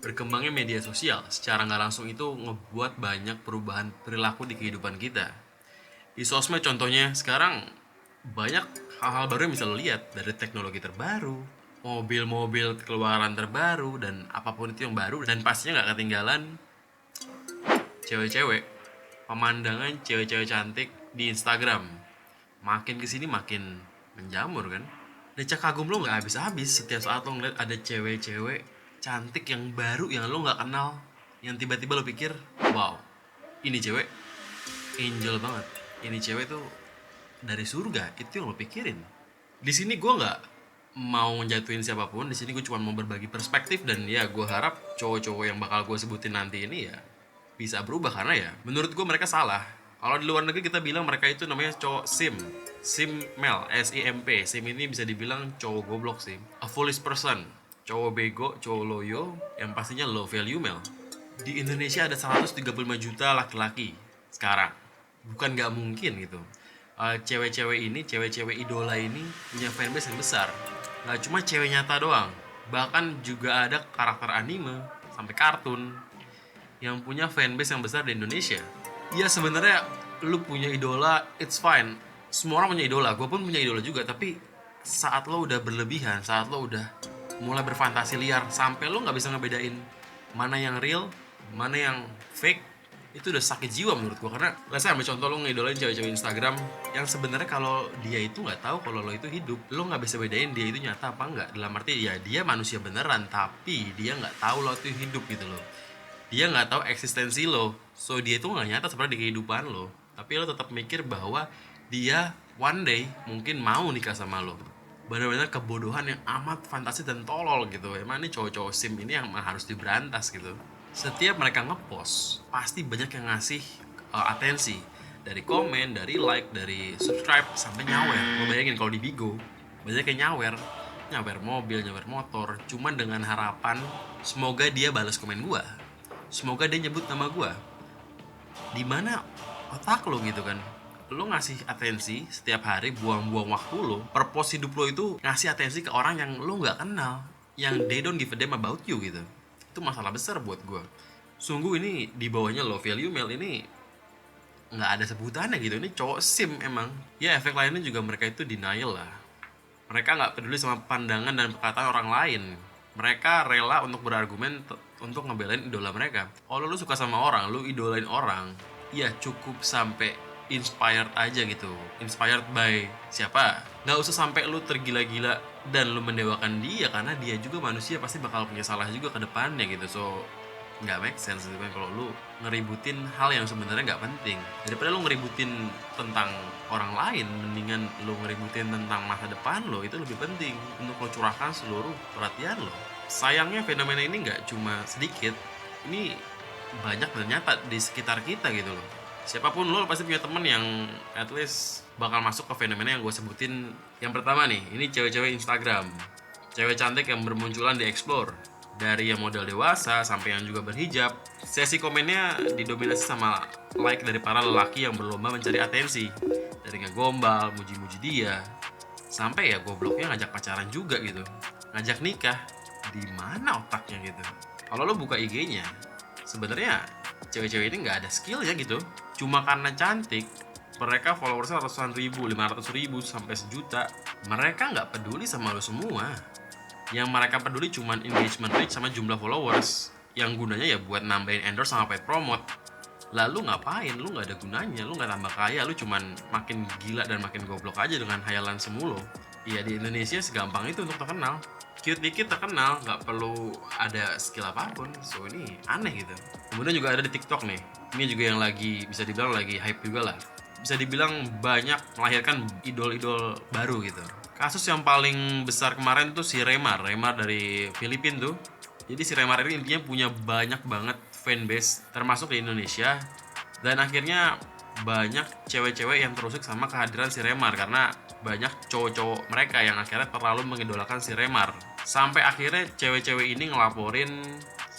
Berkembangnya media sosial secara nggak langsung itu ngebuat banyak perubahan perilaku di kehidupan kita. Di sosmed contohnya, sekarang banyak hal-hal baru yang bisa lo lihat, dari teknologi terbaru, mobil-mobil keluaran terbaru, dan apapun itu yang baru. Dan pastinya nggak ketinggalan cewek-cewek, pemandangan cewek-cewek cantik di Instagram. Makin kesini makin menjamur kan. Decak kagum lo nggak habis-habis setiap saat lo ngeliat ada cewek-cewek cantik yang baru yang lo nggak kenal, yang tiba-tiba lo pikir, wow, ini cewek angel banget, ini cewek tuh dari surga. Itu yang lo pikirin. Di sini gue nggak mau ngejatuhin siapapun, di sini gue cuma mau berbagi perspektif, dan ya gue harap cowok-cowok yang bakal gue sebutin nanti ini ya bisa berubah, karena ya menurut gue mereka salah. Kalau di luar negeri kita bilang mereka itu namanya cowok sim male, SIMP. Sim ini bisa dibilang cowok goblok sih, a foolish person, cowok bego, cowok loyo, yang pastinya low value male. Di Indonesia ada 135 juta laki-laki sekarang. Bukan gak mungkin gitu. Cewek-cewek ini, cewek-cewek idola ini punya fanbase yang besar. Gak cuma cewek nyata doang, bahkan juga ada karakter anime sampai kartun yang punya fanbase yang besar di Indonesia. Ya sebenarnya lu punya idola, it's fine. Semua orang punya idola, gue pun punya idola juga. Tapi saat lo udah berlebihan, saat lo udah mulai berfantasi liar, sampai lo nggak bisa ngebedain mana yang real, mana yang fake, itu udah sakit jiwa menurut gue. Karena saya ambil contoh, lo ngidolain cewek-cewek Instagram yang sebenarnya kalau dia itu nggak tahu kalau lo itu hidup, lo nggak bisa bedain dia itu nyata apa nggak. Dalam arti ya dia manusia beneran, tapi dia nggak tahu lo itu hidup gitu loh. Dia nggak tahu eksistensi lo, so dia itu nggak nyata sebenarnya di kehidupan lo, tapi lo tetap mikir bahwa dia one day mungkin mau nikah sama lo. Benar-benar kebodohan yang amat fantasi dan tolol gitu. Emang ini cowok-cowok sim ini yang harus diberantas gitu. Setiap mereka ngepost pasti banyak yang ngasih atensi, dari komen, dari like, dari subscribe, sampai nyawer. Lo bayangin kalau di Bigo banyak yang nyawer, nyawer mobil, nyawer motor, cuman dengan harapan semoga dia balas komen gua, semoga dia nyebut nama gue. Di mana otak lo gitu kan? Lo ngasih atensi setiap hari, buang-buang waktu lo, purpose hidup lo itu ngasih atensi ke orang yang lo nggak kenal, yang they don't give a damn about you gitu. Itu masalah besar buat gue. Sungguh ini di bawahnya low value male ini nggak ada sebutannya gitu. Ini cowok sim emang. Ya efek lainnya juga mereka itu denial lah. Mereka nggak peduli sama pandangan dan perkataan orang lain. Mereka rela untuk berargumen untuk ngebelain idola mereka. Kalau lu suka sama orang, lu idolain orang, ya cukup sampai inspired aja gitu. Inspired by siapa? Nggak usah sampai lu tergila-gila dan lu mendewakan dia, karena dia juga manusia, pasti bakal punya salah juga ke depannya gitu. So nggak make sense gitu kan kalau lu ngeributin hal yang sebenarnya nggak penting. Daripada lu ngeributin tentang orang lain, mendingan lu ngeributin tentang masa depan lo. Itu lebih penting untuk lo curahkan seluruh perhatian lo. Sayangnya fenomena ini nggak cuma sedikit, ini banyak ternyata di sekitar kita gitu loh. Siapapun lo pasti punya temen yang at least bakal masuk ke fenomena yang gue sebutin. Yang pertama nih, ini cewek-cewek Instagram, cewek cantik yang bermunculan di explore, dari yang model dewasa sampai yang juga berhijab. Sesi komennya didominasi sama like dari para lelaki yang berlomba mencari atensi, dari ngegombal, muji-muji dia, sampai ya gobloknya ngajak pacaran juga gitu, ngajak nikah. Di mana otaknya gitu? Kalau lo buka IG-nya, sebenarnya cewek-cewek ini nggak ada skill ya gitu. Cuma karena cantik, mereka followersnya ratusan ribu, 500 ribu, sampai sejuta. Mereka nggak peduli sama lo semua. Yang mereka peduli cuman engagement rate sama jumlah followers, yang gunanya ya buat nambahin endorse sama paid promote. Lalu ngapain? Lu nggak ada gunanya, lu nggak tambah kaya, lu cuman makin gila dan makin goblok aja dengan hayalan semu lo. Iya, di Indonesia segampang itu untuk terkenal. Cute dikit terkenal, nggak perlu ada skill apapun. So ini aneh gitu. Kemudian juga ada di TikTok nih. Ini juga yang lagi bisa dibilang lagi hype juga lah. Bisa dibilang banyak melahirkan idol-idol baru gitu. Kasus yang paling besar kemarin tuh si Remar dari Filipina tuh. Jadi si Remar ini intinya punya banyak banget fanbase termasuk di Indonesia, dan akhirnya banyak cewek-cewek yang terusik sama kehadiran si Remar karena banyak cowok-cowok mereka yang akhirnya terlalu mengidolakan si Remar, sampai akhirnya cewek-cewek ini ngelaporin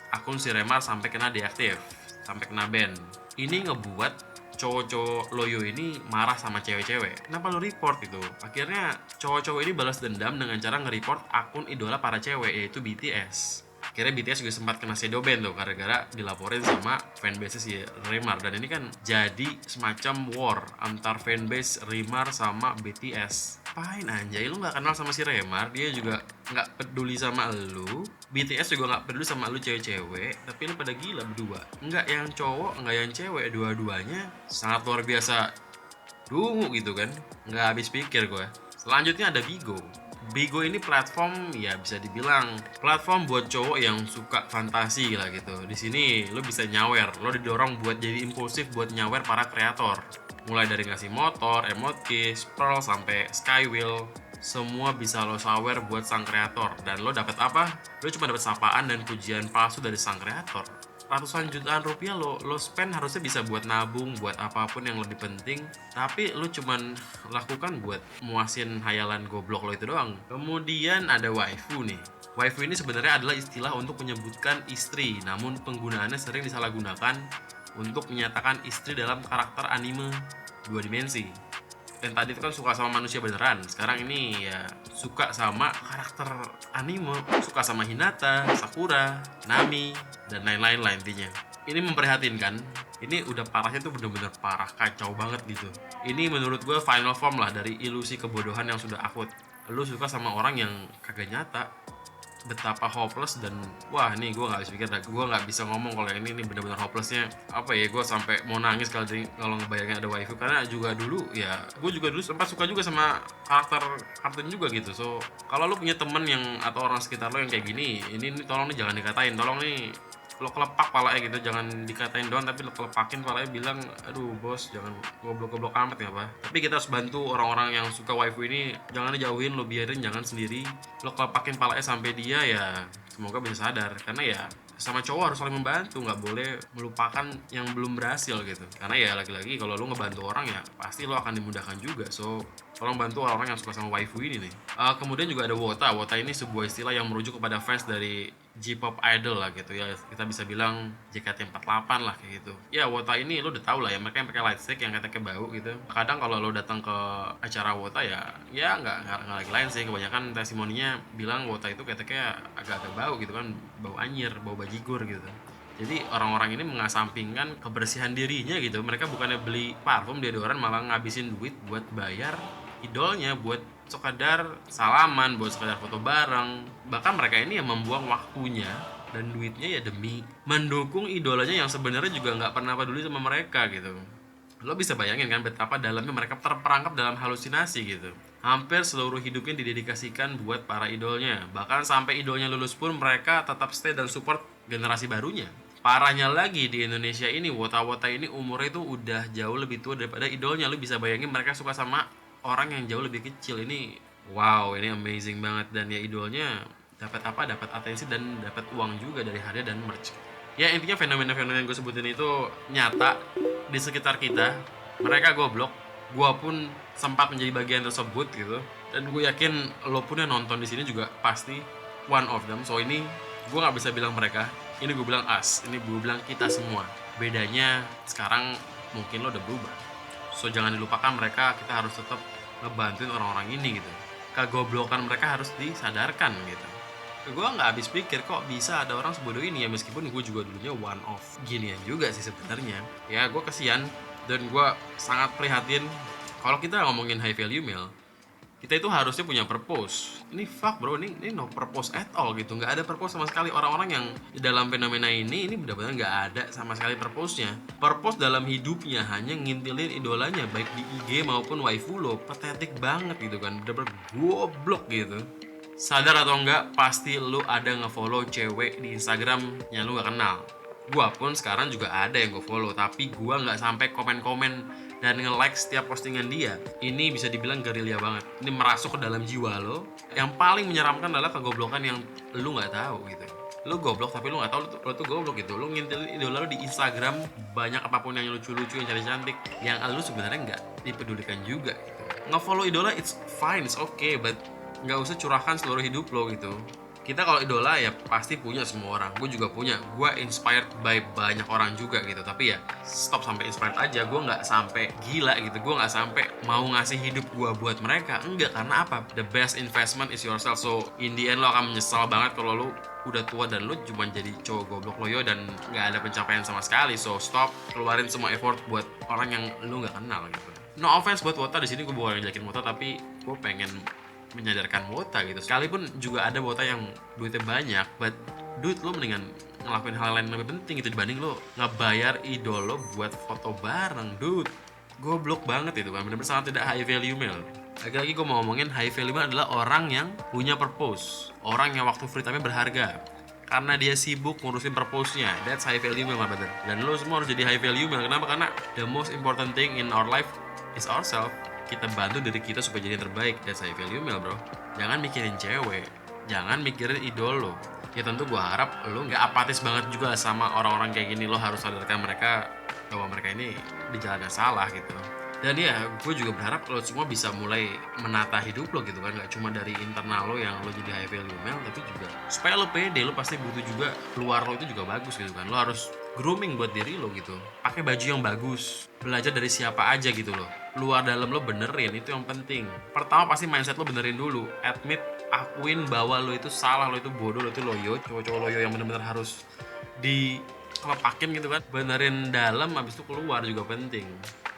akun si Remar sampai kena deaktif, sampai kena ban. Ini ngebuat cowok-cowok loyo ini marah sama cewek-cewek. Kenapa lo report itu? Akhirnya cowok-cowok ini balas dendam dengan cara nge-report akun idola para cewek, yaitu BTS. Akhirnya BTS juga sempat kena shadow ban tuh gara-gara dilaporin sama fanbase si Remar. Dan ini kan jadi semacam war antar fanbase Remar sama BTS. Apain anjay, lu gak kenal sama si Remar, dia juga gak peduli sama lu, BTS juga gak peduli sama lu cewek-cewek, tapi lu pada gila berdua. Enggak yang cowok, enggak yang cewek, dua-duanya sangat luar biasa dungu gitu kan. Nggak habis pikir gue. Selanjutnya ada Bigo. Bigo ini platform ya bisa dibilang platform buat cowok yang suka fantasi lah gitu. Di sini lo bisa nyawer, lo didorong buat jadi impulsif buat nyawer para kreator. Mulai dari ngasih motor, emote case, pearl sampai skywheel, semua bisa lo sawer buat sang kreator. Dan lo dapat apa? Lo cuma dapat sapaan dan pujian palsu dari sang kreator. Ratusan jutaan rupiah lo spend harusnya bisa buat nabung, buat apapun yang lebih penting, tapi lo cuman lakukan buat muasin hayalan goblok lo itu doang. Kemudian ada waifu nih. Waifu ini sebenarnya adalah istilah untuk menyebutkan istri, namun penggunaannya sering disalahgunakan untuk menyatakan istri dalam karakter anime 2 dimensi. Dan tadi itu kan suka sama manusia beneran, sekarang ini ya suka sama karakter anime, suka sama Hinata, Sakura, Nami, dan lain-lain lah intinya. Ini memprihatinkan, ini udah parahnya tuh bener-bener parah, kacau banget gitu. Ini menurut gue final form lah dari ilusi kebodohan yang sudah akut. Lu suka sama orang yang kagak nyata, betapa hopeless. Dan wah nih gue nggak bisa pikir, gue nggak bisa ngomong kalau ini benar-benar hopelessnya apa ya. Gue sampai mau nangis kalau ngebayangin ada waifu, karena juga dulu ya gue juga dulu sempat suka juga sama karakter kartun juga gitu. So kalau lu punya temen yang atau orang sekitar lo yang kayak gini, ini tolong nih jangan dikatain, tolong nih lo kelepak palanya gitu, jangan dikatain doang tapi lo kelepakin palanya, bilang aduh bos jangan goblok-goblok amat ya apa. Tapi kita harus bantu orang-orang yang suka waifu ini, jangan dijauhin, lo biarin, jangan sendiri, lo kelepakin palanya sampai dia ya semoga bisa sadar. Karena ya sama cowok harus saling membantu, nggak boleh melupakan yang belum berhasil gitu. Karena ya lagi-lagi kalau lo ngebantu orang ya pasti lo akan dimudahkan juga. So tolong bantu orang-orang yang suka sama waifu ini nih. Kemudian juga ada Wota. Wota ini sebuah istilah yang merujuk kepada fans dari J-pop idol lah gitu ya. Kita bisa bilang JKT48 lah kayak gitu. Ya Wota ini lo udah tau lah ya, mereka yang pakai lightstick yang katanya bau gitu. Kadang kalau lo datang ke acara Wota ya nggak lagi lain sih. Kebanyakan testimoninya bilang Wota itu katanya agak-agak bau gitu kan, bau anyir, bau bajigur gitu. Jadi orang-orang ini mengasampingkan kebersihan dirinya gitu. Mereka bukannya beli parfum, deodoran, malah ngabisin duit buat bayar idolnya, buat sekadar salaman, buat sekadar foto bareng. Bahkan mereka ini yang membuang waktunya dan duitnya ya demi mendukung idolanya yang sebenarnya juga nggak pernah peduli sama mereka gitu. Lo bisa bayangin kan betapa dalamnya mereka terperangkap dalam halusinasi gitu. Hampir seluruh hidupnya didedikasikan buat para idolnya. Bahkan sampai idolnya lulus pun mereka tetap stay dan support generasi barunya. Parahnya lagi di Indonesia ini, Wota-Wota ini umurnya itu udah jauh lebih tua daripada idolnya. Lo bisa bayangin mereka suka sama orang yang jauh lebih kecil. Ini wow, ini amazing banget. Dan ya idolnya dapat apa? Dapat atensi dan dapat uang juga dari hadiah dan merch. Ya intinya fenomena-fenomena yang gue sebutin itu nyata di sekitar kita. Mereka goblok, gue pun sempat menjadi bagian tersebut gitu. Dan gue yakin lo pun yang nonton di sini juga pasti one of them. So ini gue nggak bisa bilang mereka, ini gue bilang us, ini gue bilang kita semua. Bedanya sekarang mungkin lo udah berubah. So jangan dilupakan mereka, kita harus tetap ngebantuin orang-orang ini gitu. Kegoblokan mereka harus disadarkan gitu. Gue nggak habis pikir kok bisa ada orang sebodoh ini ya, meskipun gue juga dulunya one of ginian juga sih sebenarnya. Ya gue kesian dan gue sangat prihatin. Kalau kita ngomongin high value meal, kita itu harusnya punya purpose. Ini fuck bro, ini no purpose at all gitu. Nggak ada purpose sama sekali. Orang-orang yang di dalam fenomena ini benar-benar nggak ada sama sekali purpose-nya. Purpose dalam hidupnya hanya ngintilin idolanya, baik di IG maupun waifu lo. Patetik banget gitu kan, bener-bener goblok gitu. Sadar atau enggak, pasti lu ada nge-follow cewek di Instagram yang lu gak kenal. Gua pun sekarang juga ada yang gue follow, tapi gua nggak sampai komen-komen dan nge-like setiap postingan dia. Ini bisa dibilang gerilya banget. Ini merasuk ke dalam jiwa lo. Yang paling menyeramkan adalah kegoblokan yang lu nggak tahu gitu. Lu goblok tapi lu nggak tahu lu tuh goblok gitu. Lu ngintilin idola lu di Instagram, banyak apapun yang lucu-lucu, yang cantik-cantik, yang lu sebenarnya nggak dipedulikan juga gitu. Nge-follow idola it's fine, it's okay, but nggak usah curahkan seluruh hidup lo gitu. Kita kalau idola ya pasti punya semua orang. Gue juga punya. Gue inspired by banyak orang juga gitu. Tapi ya stop sampai inspired aja. Gue nggak sampai gila gitu. Gue nggak sampai mau ngasih hidup gue buat mereka. Enggak, karena apa? The best investment is yourself. So in the end lo akan menyesal banget kalau lo udah tua dan lu cuma jadi cowok goblok loyo dan nggak ada pencapaian sama sekali. So stop keluarin semua effort buat orang yang lu nggak kenal gitu. No offense buat Wota, di sini gue bukan ngejelekin Wota, tapi gue pengen menyadarkan Wota gitu. Sekalipun juga ada Wota yang duitnya banyak, but duit lo mendingan ngelakuin hal lain yang lebih penting gitu dibanding lo ngebayar idol lo buat foto bareng, dude. Goblok banget itu kan, bener-bener sangat tidak high value male. Lagi-lagi gue mau ngomongin high value male adalah orang yang punya purpose, orang yang waktu free time-nya berharga karena dia sibuk ngurusin purpose-nya. That's high value male, my brother. Dan lo semua harus jadi high value male. Kenapa? Karena the most important thing in our life is ourselves. Kita bantu diri kita supaya jadi yang terbaik. That's high value male, bro. Jangan mikirin cewek, jangan mikirin idol lo. Ya tentu gue harap lo nggak apatis banget juga sama orang-orang kayak gini. Lo harus sadarkan mereka bahwa mereka ini di jalan yang salah gitu. Dan ya gue juga berharap lo semua bisa mulai menata hidup lo gitu kan, gak cuma dari internal lo yang lo jadi high value male, tapi juga supaya lo pede, lo pasti butuh juga luar lo itu juga bagus gitu kan. Lo harus grooming buat diri lo gitu, pakai baju yang bagus, belajar dari siapa aja gitu lo, luar dalam lo benerin, itu yang penting. Pertama pasti mindset lo benerin dulu, admit, akuin bahwa lo itu salah, lo itu bodoh, lo itu loyo, cowok-cowok loyo yang bener-bener harus dikelopakin gitu kan. Benerin dalam, habis itu keluar juga penting.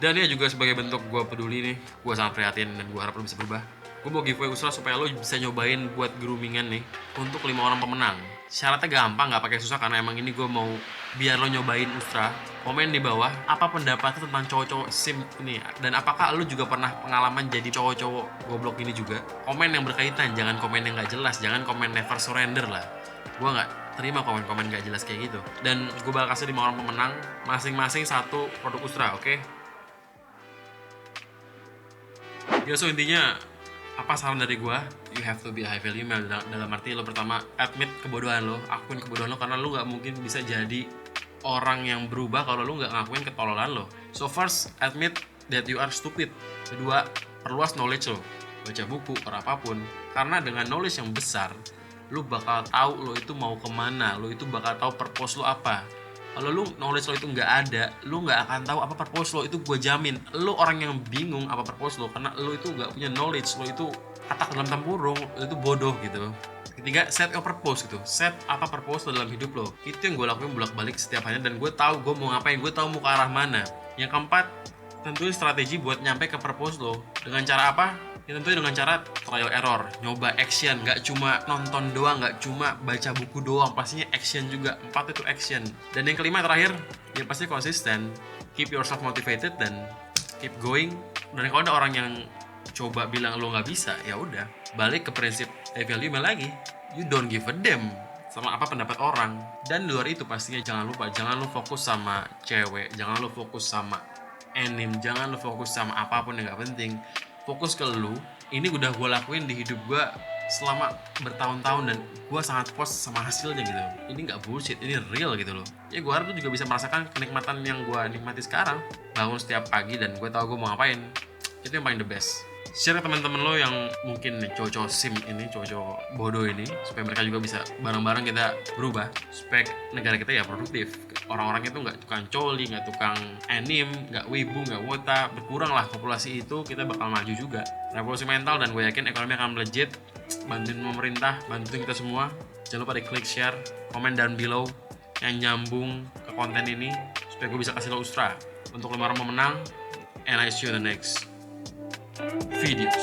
Dan ya juga sebagai bentuk gue peduli nih, gue sangat prihatin dan gue harap lo bisa berubah. Gue mau giveaway Usra supaya lo bisa nyobain buat groomingan nih untuk 5 orang pemenang. Syaratnya gampang, gak pakai susah, karena emang ini gue mau biar lo nyobain Usra. Komen di bawah apa pendapat lo tentang cowok-cowok sim ini, dan apakah lo juga pernah pengalaman jadi cowok-cowok goblok ini juga. Komen yang berkaitan, jangan komen yang gak jelas, jangan komen never surrender lah. Gue gak terima komen-komen gak jelas kayak gitu. Dan gue bakal kasih 5 orang pemenang, masing-masing satu produk Usra, oke? Ya so intinya apa saran dari gue, you have to be a high value male. Dalam arti lo pertama admit kebodohan lo, akuin kebodohan lo, karena lo gak mungkin bisa jadi orang yang berubah kalau lo gak ngakuin ketololan lo. So first, admit that you are stupid. Kedua, perluas knowledge lo, baca buku atau apapun, karena dengan knowledge yang besar lo bakal tahu lo itu mau kemana, lo itu bakal tahu purpose lo apa. Kalau lu knowledge lo itu nggak ada, lu nggak akan tahu apa purpose lo, itu gue jamin. Lu orang yang bingung apa purpose lo, karena lu itu nggak punya knowledge, lo itu katak dalam tempurung, lo itu bodoh gitu. Ketiga, set your purpose gitu. Set apa purpose lo dalam hidup lo. Itu yang gue lakuin bolak-balik setiap harinya, dan gue tahu gue mau ngapain, gue tahu mau ke arah mana. Yang keempat, tentuin strategi buat nyampe ke purpose lo. Dengan cara apa? Ya tentunya dengan cara trial error, nyoba action, gak cuma nonton doang, gak cuma baca buku doang, pastinya action juga. 4 itu action. Dan yang kelima terakhir, ya pasti konsisten, keep yourself motivated dan keep going. Dan kalau ada orang yang coba bilang lo nggak bisa, ya udah balik ke prinsip value lagi, you don't give a damn sama apa pendapat orang. Dan di luar itu pastinya jangan lupa, jangan lo fokus sama cewek, jangan lo fokus sama anime, jangan lo fokus sama apapun yang nggak penting. Fokus ke lu. Ini udah gue lakuin di hidup gue selama bertahun-tahun, dan gue sangat puas sama hasilnya gitu. Ini nggak bullshit, ini real gitu loh. Ya gue harap lu juga bisa merasakan kenikmatan yang gue nikmati sekarang. Bangun setiap pagi dan gue tahu gue mau ngapain. Itu yang paling the best. Share ke teman-teman lo yang mungkin nih cowok-cowok sim ini, cowok-cowok bodoh ini, supaya mereka juga bisa bareng-bareng kita berubah, supaya negara kita ya produktif. Orang-orang itu nggak tukang coli, nggak tukang anime, nggak wibu, nggak wota. Berkurang lah populasi itu, kita bakal maju juga. Revolusi mental, dan gue yakin ekonomi akan melejit. Bantuin pemerintah, bantuin kita semua. Jangan lupa di klik share, komen down below yang nyambung ke konten ini, supaya gue bisa kasih lo Usra untuk 5 orang pemenang. And I see you in the next videos.